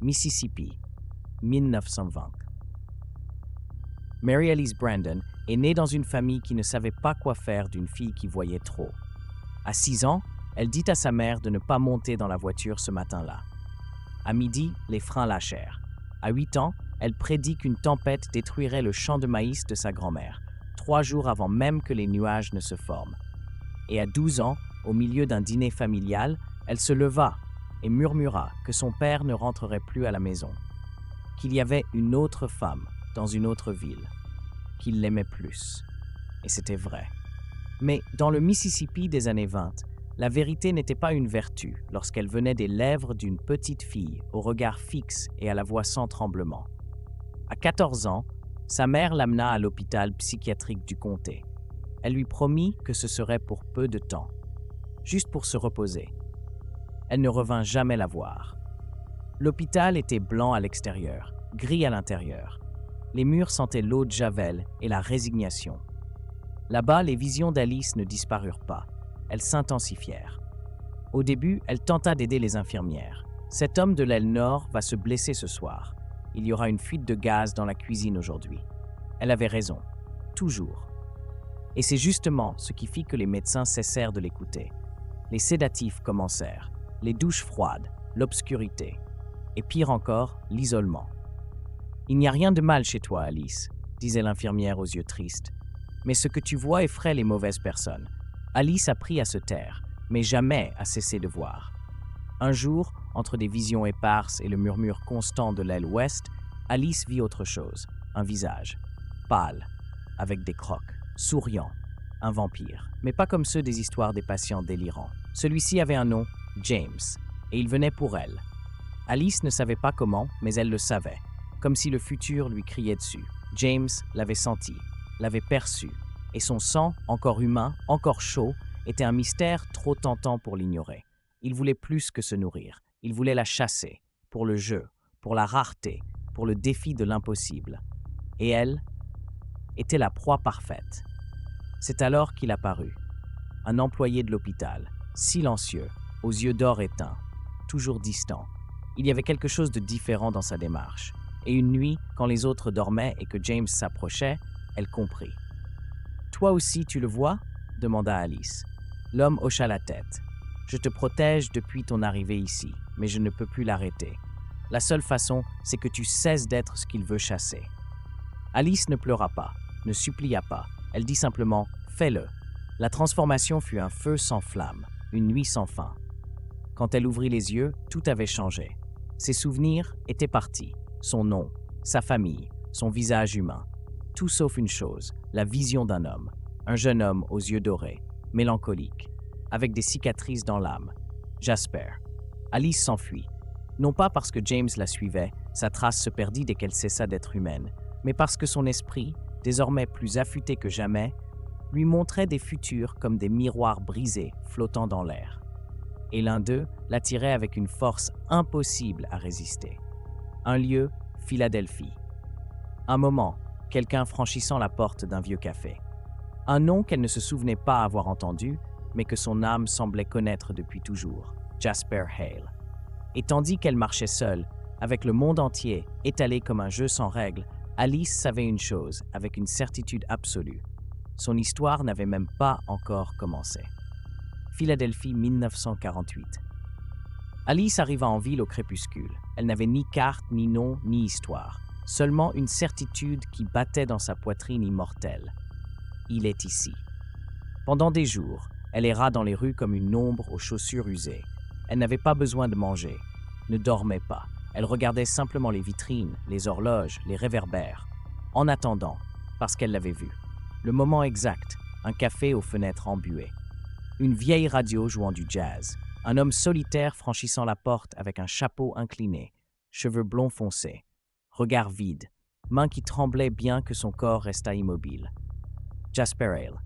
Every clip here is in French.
Mississippi, 1920. Mary Alice Brandon est née dans une famille qui ne savait pas quoi faire d'une fille qui voyait trop. À 6 ans, elle dit à sa mère de ne pas monter dans la voiture ce matin-là. À midi, les freins lâchèrent. À 8 ans, elle prédit qu'une tempête détruirait le champ de maïs de sa grand-mère, 3 jours avant même que les nuages ne se forment. Et à 12 ans, au milieu d'un dîner familial, elle se leva et murmura que son père ne rentrerait plus à la maison, qu'il y avait une autre femme dans une autre ville, qu'il l'aimait plus. Et c'était vrai. Mais dans le Mississippi des années 20, la vérité n'était pas une vertu lorsqu'elle venait des lèvres d'une petite fille au regard fixe et à la voix sans tremblement. À 14 ans, sa mère l'amena à l'hôpital psychiatrique du comté. Elle lui promit que ce serait pour peu de temps, juste pour se reposer. Elle ne revint jamais la voir. L'hôpital était blanc à l'extérieur, gris à l'intérieur. Les murs sentaient l'eau de Javel et la résignation. Là-bas, les visions d'Alice ne disparurent pas. Elles s'intensifièrent. Au début, elle tenta d'aider les infirmières. Cet homme de l'aile nord va se blesser ce soir. Il y aura une fuite de gaz dans la cuisine aujourd'hui. Elle avait raison. Toujours. Et c'est justement ce qui fit que les médecins cessèrent de l'écouter. Les sédatifs commencèrent. Les douches froides, l'obscurité. Et pire encore, l'isolement. « Il n'y a rien de mal chez toi, Alice, » disait l'infirmière aux yeux tristes. « Mais ce que tu vois effraie les mauvaises personnes. » Alice apprit à se taire, mais jamais à cesser de voir. Un jour, entre des visions éparses et le murmure constant de l'aile ouest, Alice vit autre chose, un visage, pâle, avec des crocs, souriant, un vampire, mais pas comme ceux des histoires des patients délirants. Celui-ci avait un nom, James, et il venait pour elle. Alice ne savait pas comment, mais elle le savait, comme si le futur lui criait dessus. James l'avait senti, l'avait perçu, et son sang, encore humain, encore chaud, était un mystère trop tentant pour l'ignorer. Il voulait plus que se nourrir, il voulait la chasser, pour le jeu, pour la rareté, pour le défi de l'impossible. Et elle était la proie parfaite. C'est alors qu'il apparut, un employé de l'hôpital, silencieux, aux yeux d'or éteints, toujours distant. Il y avait quelque chose de différent dans sa démarche. Et une nuit, quand les autres dormaient et que James s'approchait, elle comprit. « Toi aussi, tu le vois ?» demanda Alice. L'homme hocha la tête. « Je te protège depuis ton arrivée ici, mais je ne peux plus l'arrêter. La seule façon, c'est que tu cesses d'être ce qu'il veut chasser. » Alice ne pleura pas, ne supplia pas. Elle dit simplement « Fais-le ». La transformation fut un feu sans flamme, une nuit sans fin. Quand elle ouvrit les yeux, tout avait changé. Ses souvenirs étaient partis. Son nom, sa famille, son visage humain. Tout sauf une chose, la vision d'un homme. Un jeune homme aux yeux dorés, mélancolique, avec des cicatrices dans l'âme. Jasper. Alice s'enfuit. Non pas parce que James la suivait, sa trace se perdit dès qu'elle cessa d'être humaine, mais parce que son esprit, désormais plus affûté que jamais, lui montrait des futurs comme des miroirs brisés flottant dans l'air. Et l'un d'eux l'attirait avec une force impossible à résister. Un lieu, Philadelphie. Un moment, quelqu'un franchissant la porte d'un vieux café. Un nom qu'elle ne se souvenait pas avoir entendu, mais que son âme semblait connaître depuis toujours, Jasper Hale. Et tandis qu'elle marchait seule, avec le monde entier étalé comme un jeu sans règles, Alice savait une chose avec une certitude absolue. Son histoire n'avait même pas encore commencé. Philadelphie 1948. Alice arriva en ville au crépuscule. Elle n'avait ni carte, ni nom, ni histoire. Seulement une certitude qui battait dans sa poitrine immortelle. Il est ici. Pendant des jours, elle erra dans les rues comme une ombre aux chaussures usées. Elle n'avait pas besoin de manger, ne dormait pas. Elle regardait simplement les vitrines, les horloges, les réverbères. En attendant, parce qu'elle l'avait vu. Le moment exact, un café aux fenêtres embuées. Une vieille radio jouant du jazz. Un homme solitaire franchissant la porte avec un chapeau incliné, cheveux blonds foncés, regard vide, mains qui tremblaient bien que son corps restât immobile. Jasper Hale.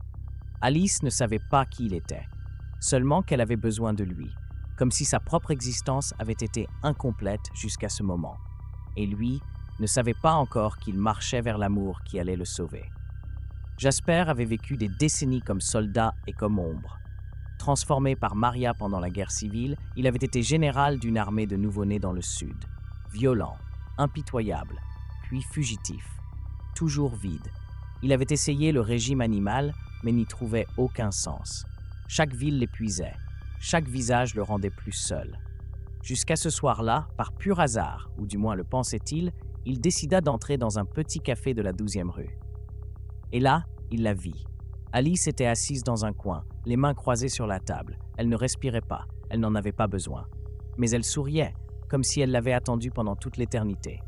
Alice ne savait pas qui il était, seulement qu'elle avait besoin de lui, comme si sa propre existence avait été incomplète jusqu'à ce moment. Et lui ne savait pas encore qu'il marchait vers l'amour qui allait le sauver. Jasper avait vécu des décennies comme soldat et comme ombre. Transformé par Maria pendant la guerre civile, il avait été général d'une armée de nouveau-nés dans le sud. violent, impitoyable, puis fugitif, toujours vide. Il avait essayé le régime animal, mais n'y trouvait aucun sens. Chaque ville l'épuisait, chaque visage le rendait plus seul. Jusqu'à ce soir-là, par pur hasard, ou du moins le pensait-il, il décida d'entrer dans un petit café de la 12e rue. Et là, il la vit. Alice était assise dans un coin, les mains croisées sur la table. Elle ne respirait pas, elle n'en avait pas besoin. Mais elle souriait, comme si elle l'avait attendu pendant toute l'éternité.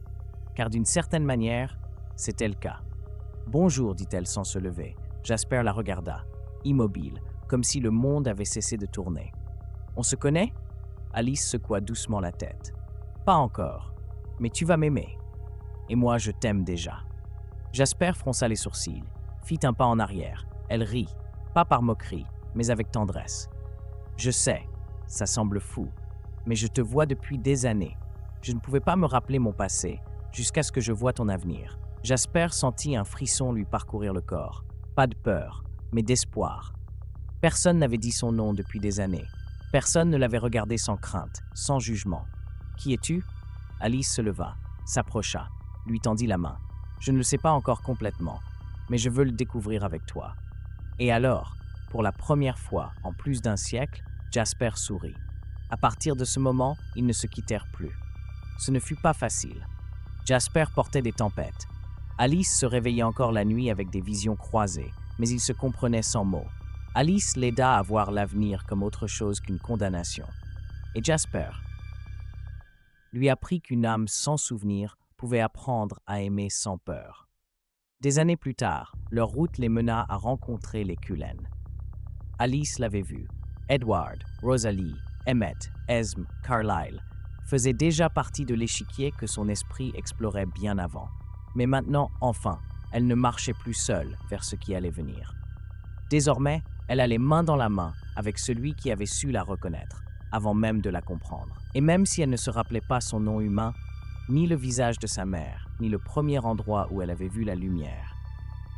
Car d'une certaine manière, c'était le cas. « Bonjour », dit-elle sans se lever. Jasper la regarda, immobile, comme si le monde avait cessé de tourner. « On se connaît ?» Alice secoua doucement la tête. « Pas encore, mais tu vas m'aimer. Et moi, je t'aime déjà. » Jasper fronça les sourcils, fit un pas en arrière. Elle rit, pas par moquerie, mais avec tendresse. « Je sais, ça semble fou, mais je te vois depuis des années. Je ne pouvais pas me rappeler mon passé, jusqu'à ce que je voie ton avenir. » Jasper sentit un frisson lui parcourir le corps. Pas de peur, mais d'espoir. Personne n'avait dit son nom depuis des années. Personne ne l'avait regardé sans crainte, sans jugement. « Qui es-tu » Alice se leva, s'approcha, lui tendit la main. « Je ne le sais pas encore complètement, mais je veux le découvrir avec toi. » Et alors, pour la première fois en plus d'un siècle, Jasper sourit. À partir de ce moment, ils ne se quittèrent plus. Ce ne fut pas facile. Jasper portait des tempêtes. Alice se réveillait encore la nuit avec des visions croisées, mais ils se comprenaient sans mots. Alice l'aida à voir l'avenir comme autre chose qu'une condamnation. Et Jasper lui apprit qu'une âme sans souvenir pouvait apprendre à aimer sans peur. Des années plus tard, leur route les mena à rencontrer les Cullen. Alice l'avait vu. Edward, Rosalie, Emmett, Esme, Carlyle faisaient déjà partie de l'échiquier que son esprit explorait bien avant. Mais maintenant, enfin, elle ne marchait plus seule vers ce qui allait venir. Désormais, elle allait main dans la main avec celui qui avait su la reconnaître, avant même de la comprendre. Et même si elle ne se rappelait pas son nom humain, ni le visage de sa mère, ni le premier endroit où elle avait vu la lumière,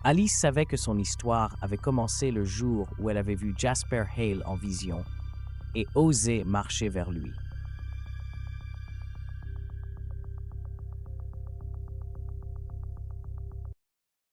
Alice savait que son histoire avait commencé le jour où elle avait vu Jasper Hale en vision et osé marcher vers lui.